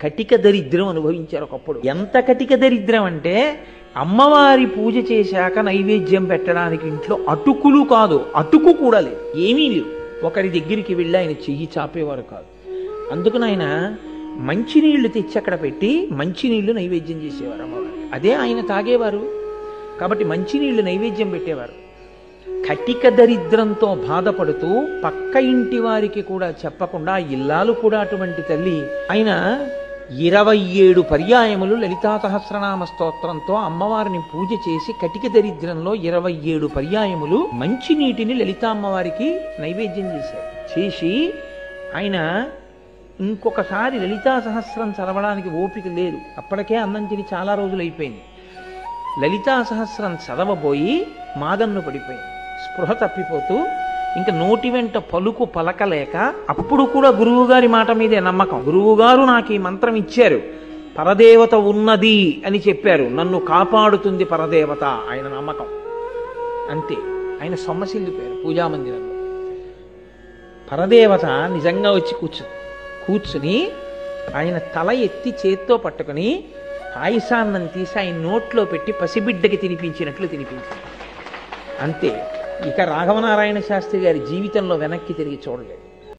కటిక దరిద్రం అనుభవించారు ఒకప్పుడు. ఎంత కటిక దరిద్రం అంటే అమ్మవారి పూజ చేశాక నైవేద్యం పెట్టడానికి ఇంట్లో అటుకులు కాదు, అటుకు కూడా లేదు, ఏమీ లేవు. ఒకరి దగ్గరికి వెళ్ళి ఆయన చెయ్యి చాపేవారు కాదు. అందుకని ఆయన మంచినీళ్లు తెచ్చి అక్కడ పెట్టి మంచినీళ్లు నైవేద్యం చేసేవారు అమ్మవారికి. అదే ఆయన తాగేవారు. కాబట్టి మంచినీళ్లు నైవేద్యం పెట్టేవారు. కటిక దరిద్రంతో బాధపడుతూ పక్క ఇంటి వారికి కూడా చెప్పకుండా, ఇల్లాలు కూడా అటువంటి తల్లి. ఆయన 27 పర్యాయములు లలితా సహస్రనామ స్తోత్రంతో అమ్మవారిని పూజ చేసి కటిక దరిద్రంలో 27 పర్యాయములు మంచినీటిని లలితా అమ్మవారికి నైవేద్యం చేశారు. చేసి ఆయన ఇంకొకసారి లలితా సహస్రం చదవడానికి ఓపిక లేదు. అప్పటికే అన్నం తిని చాలా రోజులు అయిపోయింది. లలితా సహస్రం చదవబోయి మాగన్ను పడిపోయింది. స్పృహ తప్పిపోతూ ఇంకా నోటి వెంట పలుకు పలకలేక, అప్పుడు కూడా గురువుగారి మాట మీదే నమ్మకం. గురువుగారు నాకు ఈ మంత్రం ఇచ్చారు, పరదేవత ఉన్నది అని చెప్పారు, నన్ను కాపాడుతుంది పరదేవత, ఆయన నమ్మకం అంతే. ఆయన సొమ్మసిల్లిపోయారు పూజామందిరంలో. పరదేవత నిజంగా వచ్చి కూర్చుని ఆయన తల ఎత్తి చేత్తో పట్టుకుని పాయసాన్నం తీసి ఆయన నోట్లో పెట్టి పసిబిడ్డకి తినిపించినట్లు తినిపించారు అంతే. ఇక రాఘవనారాయణ శాస్త్రి గారి జీవితంలో వెనక్కి తిరిగి చూడలేదు.